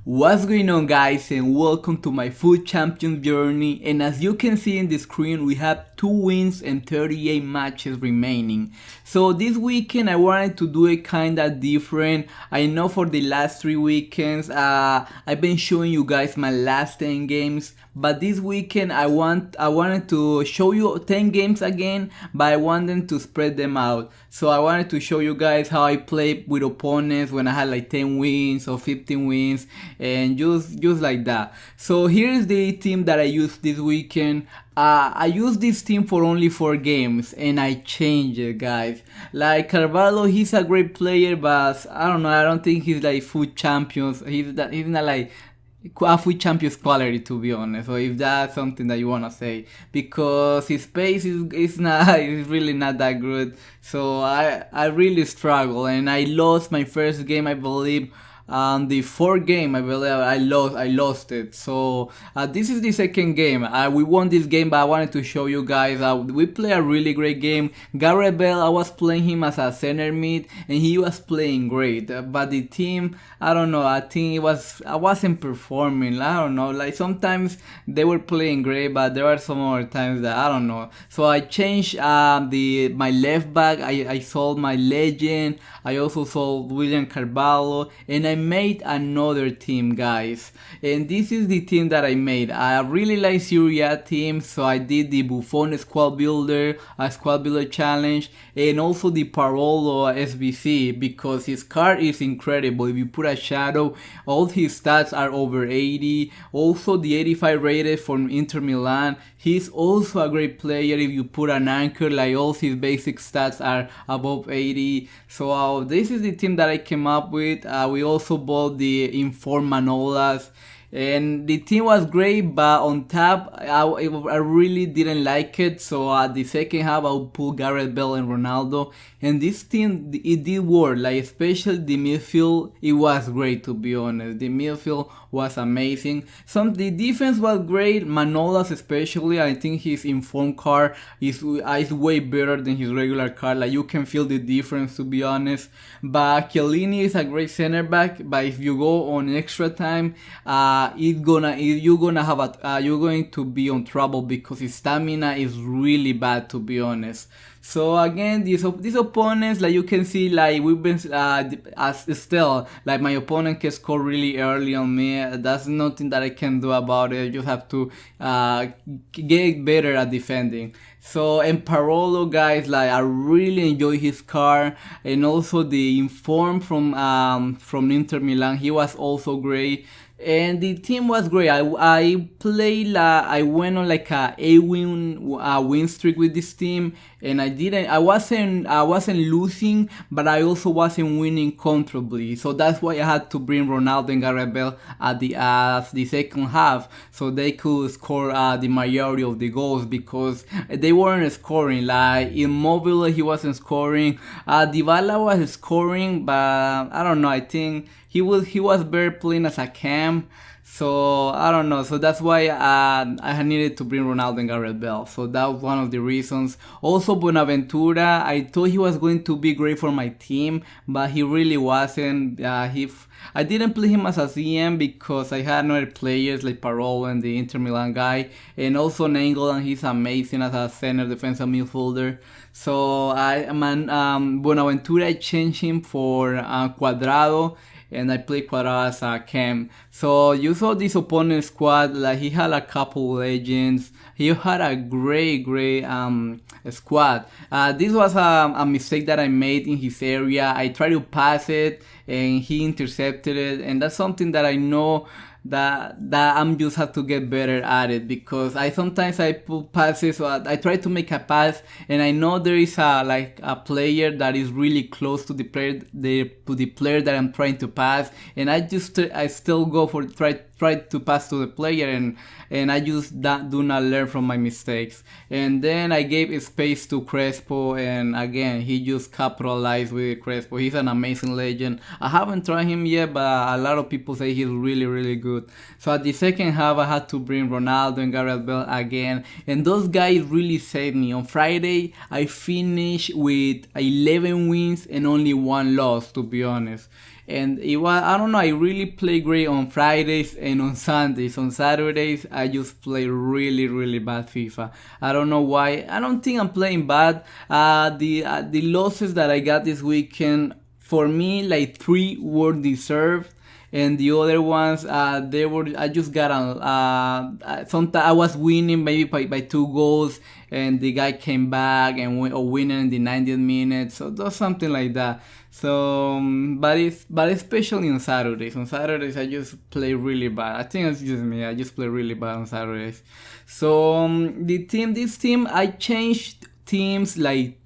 What's going on, guys, and welcome to my food champion journey. And as you can see in the screen, we have 2 wins and 38 matches remaining. So this weekend I wanted to do it kinda different. I know for the last 3 weekends I've been showing you guys my last 10 games, but this weekend I wanted to show you 10 games again, but I want them to spread them out. So I wanted to show you guys how I play with opponents when I had like 10 wins or 15 wins, and just like that. So here's the team that I used this weekend. I used this team for only 4 games and I changed it, guys. Like Carvalho, he's a great player, but I don't know, I don't think he's like food champions. He's not like a food champions quality, to be honest. So if that's something that you wanna say, because his pace is not is really not that good. So I really struggle and I lost my first game, I believe. The 4th game, I believe I lost it. So this is the 2nd game. We won this game, but I wanted to show you guys we play a really great game. Gareth Bale, I was playing him as a center mid and he was playing great, but the team, I don't know, I think I wasn't performing. I don't know, like sometimes they were playing great, but there are some other times that I don't know. So I changed my left back. I sold my legend. I also sold William Carvalho, and I made another team, guys. And this is the team that I made. I really like Serie A team, so I did the Buffon squad builder, a squad builder challenge, and also the Parolo SBC, because his card is incredible. If you put a shadow, all his stats are over 80. Also the 85 rated from Inter Milan. He's also a great player. If you put an anchor, like all his basic stats are above 80. So this is the team that I came up with. We also bought the Inform Manolas, and the team was great, but on top I really didn't like it. So at the second half I would pull Gareth Bale and Ronaldo, and this team, it did work. Like especially the midfield, it was great, to be honest. The midfield was amazing. The defense was great. Manolas especially, I think his informed card is way better than his regular card. Like you can feel the difference, to be honest. But Chiellini is a great center back, but if you go on extra time, you're going to be on trouble because his stamina is really bad, to be honest. So again, these opponents, like you can see, like we've been still, like my opponent can score really early on me. That's nothing that I can do about it. You just have to get better at defending. So, and Parolo, guys, like I really enjoy his card, and also the Inform from Inter Milan, he was also great. And the team was great. I went on like a 8-win streak with this team, and I wasn't losing, but I also wasn't winning comfortably. So that's why I had to bring Ronaldo and Gareth Bale at the second half, so they could score the majority of the goals, because they weren't scoring. Like Immobile, he wasn't scoring. Dybala was scoring, but I don't know. I think he was better playing as a cam. So I don't know. So that's why I needed to bring Ronaldo and Gareth Bale. So that was one of the reasons. Also Bonaventura, I thought he was going to be great for my team, but he really wasn't. I didn't play him as a CM because I had other players like Parolo and the Inter Milan guy, and also Nainggolan, he's amazing as a center defensive midfielder. So Bonaventura, I changed him for Cuadrado, and I played Cuadrado as a cam. So you saw this opponent squad, like he had a couple legends. He had a great squad. This was a mistake that I made in his area. I tried to pass it and he intercepted it, and that's something that I know that I'm just have to get better at it, because I put passes, so I try to make a pass and I know there is a player that is really close to the player that I'm trying to pass, and I still go for try to pass to the player, and I just do not learn from my mistakes. And then I gave space to Crespo, and again he just capitalized with Crespo. He's an amazing legend. I haven't tried him yet, but a lot of people say he's really good. So at the second half I had to bring Ronaldo and Gareth Bale again, and those guys really saved me. On Friday I finished with 11 wins and only 1 loss, to be honest. and it was, I don't know, I really play great on Fridays and on Sundays. On Saturdays I just play really bad FIFA. I don't know why. I don't think I'm playing bad. The losses that I got this weekend, for me, like 3 were deserved, and the other ones, they were, I just got sometimes I was winning maybe by 2 goals, and the guy came back and or winning in the 90th minute, so that's something like that. So but especially on Saturdays. On Saturdays I just play really bad. I think it's just me. I just play really bad on Saturdays. So this team, I changed teams like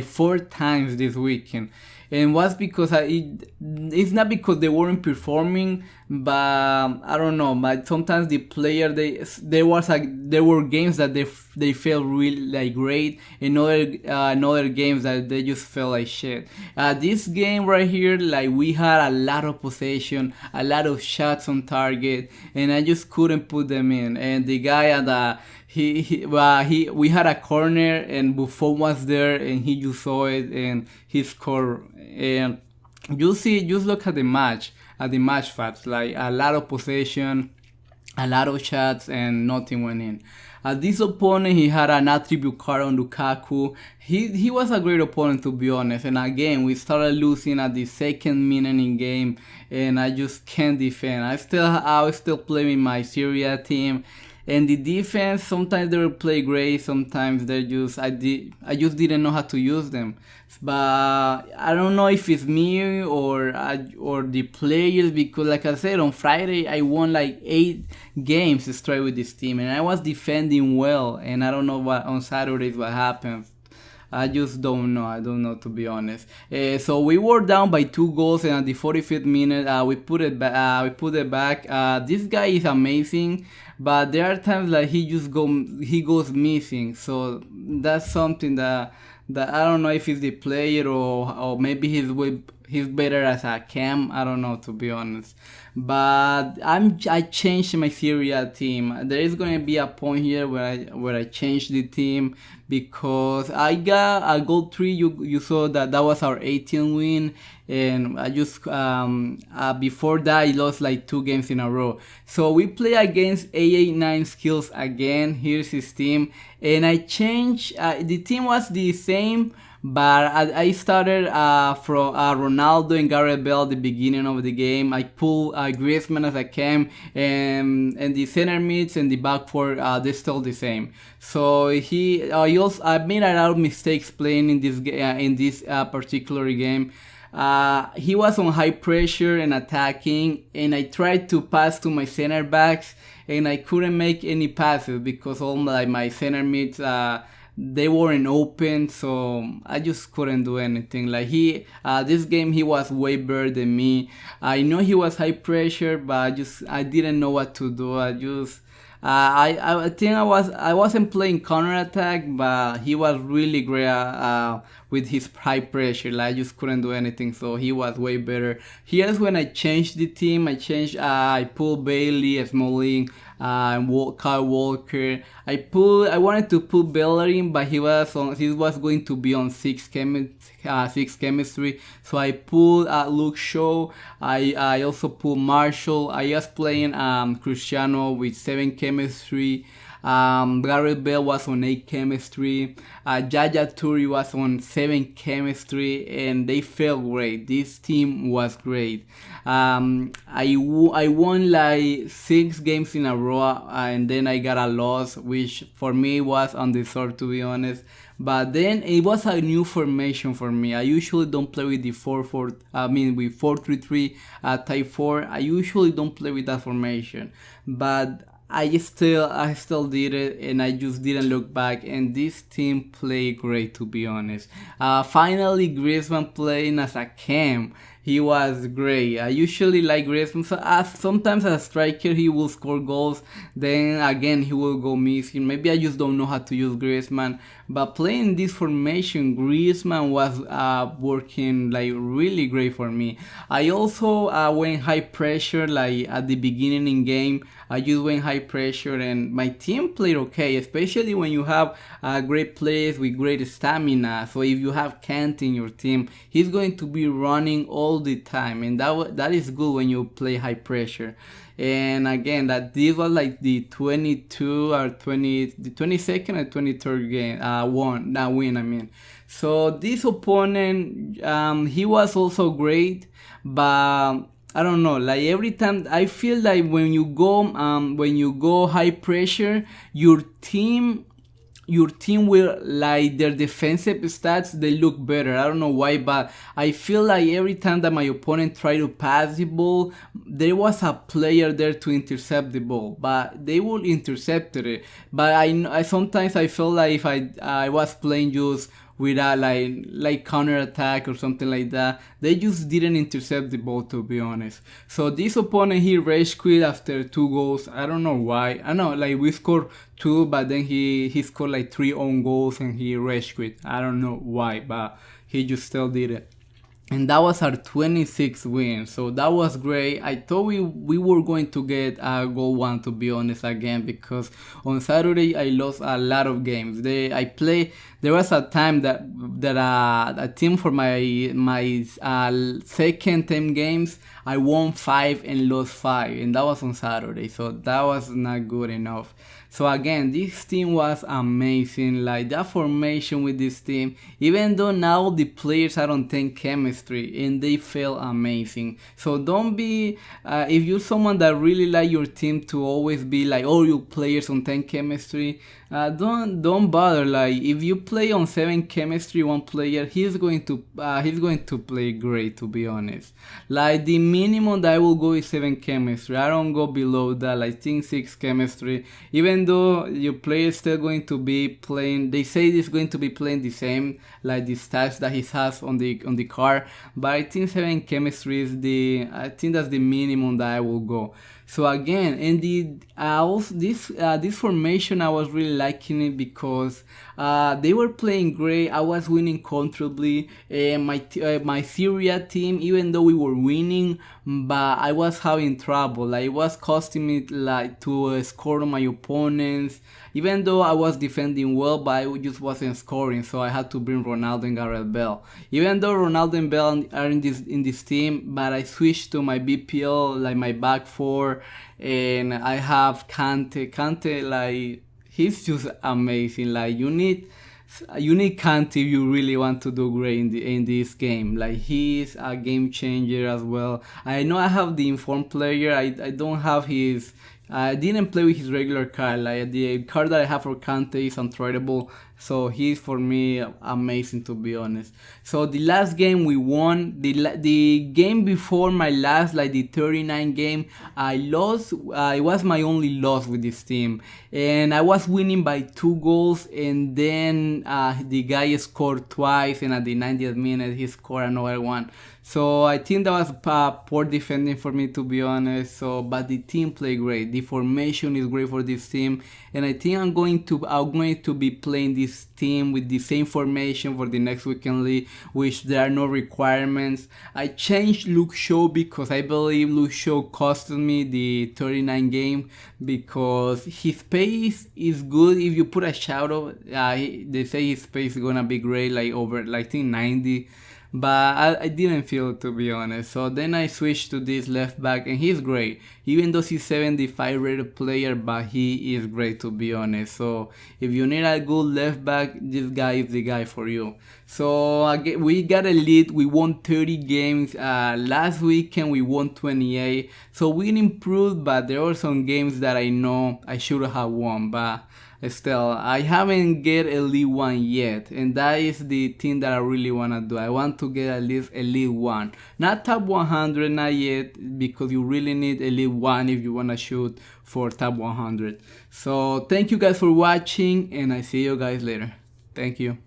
4 times this weekend, and was because it's not because they weren't performing, but I don't know. But sometimes the player, there were games that they felt really like great, and other games that they just felt like shit. This game right here, like, we had a lot of possession, a lot of shots on target, and I just couldn't put them in. And the guy at the we had a corner, and Buffon was there, and he just saw it, and he scored. And just look at the match facts, like a lot of possession, a lot of shots, and nothing went in. This opponent, he had an attribute card on Lukaku. He was a great opponent, to be honest. And again, we started losing at the 2nd minute in game, and I just can't defend. I was still playing my Serie A team. And the defense, sometimes they will play great, sometimes they just, I just didn't know how to use them. But I don't know if it's me or the players, because like I said, on Friday I won like 8 games straight with this team, and I was defending well, and I don't know what on Saturdays what happens. I just don't know. I don't know, to be honest. So we were down by 2 goals, and at the 45th minute, we put it back. This guy is amazing, but there are times like he goes missing. So that's something that I don't know if he's the player, or maybe he's better as a cam. I don't know, to be honest. But I changed my Serie A team. There is going to be a point here where I changed the team, because I got a goal 3. You saw that was our 18th win, and I just before that I lost like 2 games in a row. So we play against AA9SKILLZ again. Here's his team, and I changed. The team was the same, but I started from Ronaldo and Gareth Bale at the beginning of the game. I pulled Griezmann as I came, and the center mids and the back 4, they're still the same. So I made a lot of mistakes playing in this particular game. He was on high pressure and attacking, and I tried to pass to my center backs, and I couldn't make any passes because all my center mids, they weren't open, so I just couldn't do anything. Like this game he was way better than me. I know he was high pressure, but I didn't know what to do. I think I wasn't playing counter attack, but he was really great with his high pressure. Like, I just couldn't do anything, so he was way better. Here's when I changed the team. I pulled Bailey, Smalling, Kyle Walker. I wanted to put Bellerin, but he was going to be on 6 chemistry. So I pulled Luke Shaw. I also pulled Marshall. I was playing Cristiano with 7 chemistry. Gareth Bale was on 8 chemistry. Yaya Toure was on 7 chemistry, and they felt great. This team was great. I won like 6 games in a row, and then I got a loss, which for me was undeserved, to be honest. But then it was a new formation for me. I usually don't play with the 4-3-3 type 4. I usually don't play with that formation, but I still did it, and I just didn't look back, and this team played great, to be honest. Finally, Griezmann playing as a cam. He was great. I usually like Griezmann. So sometimes as a striker he will score goals, then again he will go missing. Maybe I just don't know how to use Griezmann. But playing this formation, Griezmann was working like really great for me. I also went high pressure, like at the beginning in game. I just went high pressure, and my team played okay, especially when you have great players with great stamina. So if you have Kant in your team, he's going to be running all all the time, and that is good when you play high pressure. And again, that this was like the 22 or 20, the 22nd or 23rd game, win. I mean, so this opponent, he was also great, but I don't know. Like every time, I feel like when you go high pressure, your team will, like, their defensive stats, they look better. I don't know why, but I feel like every time that my opponent tried to pass the ball, there was a player there to intercept the ball, but they will intercept it. But I sometimes I feel like if I was playing just without like counter attack or something like that, they just didn't intercept the ball, to be honest. So this opponent, he rage quit after 2 goals. I don't know why. I know, like, we scored 2, but then he scored like 3 own goals and he rage quit. I don't know why, but he just still did it. And that was our 26th win, so that was great. I thought we were going to get a goal 1, to be honest, again, because on Saturday I lost a lot of games. There was a time that a team for my second 10 games, I won 5 and lost 5, and that was on Saturday, so that was not good enough. So again, this team was amazing. Like, that formation with this team, even though now the players are on 10 chemistry and they feel amazing. So don't be, if you're someone that really like your team to always be like, all your players on 10 chemistry, don't bother. Like, if you play on 7 chemistry, one player, he's going to play great, to be honest. Like, the minimum that I will go is 7 chemistry. I don't go below that. Like, I think 6 chemistry. Even though your player is still going to be playing, they say he's going to be playing the same, like the stats that he has on the card. But I think 7 chemistry is I think that's the minimum that I will go. So again, in this formation, I was really liking it because they were playing great. I was winning comfortably. My Syria team, even though we were winning, but I was having trouble. Like, it was costing me like to score on my opponents. Even though I was defending well, but I just wasn't scoring, so I had to bring Ronaldo and Gareth Bale. Even though Ronaldo and Bale are in this team, but I switched to my BPL, like my back 4, and I have Kante. Kante, like, he's just amazing. Like, you need Kante if you really want to do great in this game. Like, he's a game changer as well. I know I have the informed player. I don't have his. I didn't play with his regular card. Like, the card that I have for Kante is untradeable, so he's, for me, amazing, to be honest. So the last game we won. The game before my last, like the 39 game, I lost. It was my only loss with this team, and I was winning by 2 goals, and then the guy scored twice, and at the 90th minute he scored another one. So I think that was poor defending for me, to be honest. So, but the team played great. The formation is great for this team, and I think I'm going to be playing this team with the same formation for the next weekend league, which there are no requirements. I changed Luke Shaw because I believe Luke Shaw costed me the 39 game because his pace is good. If you put a shadow, they say his pace is gonna be great, like over, like, I think 90. But I didn't feel it, to be honest. So then I switched to this left back, and he's great. Even though he's 75 rated player, but he is great, to be honest. So if you need a good left back, this guy is the guy for you. So again, we got a lead. We won 30 games. Last weekend we won 28. So we improved, but there were some games that I know I should have won. But still, I haven't get Elite 1 yet, and that is the thing that I really want to do. I want to get at least Elite 1. Not top 100, not yet, because you really need Elite 1 if you want to shoot for top 100. So thank you guys for watching, and I see you guys later. Thank you.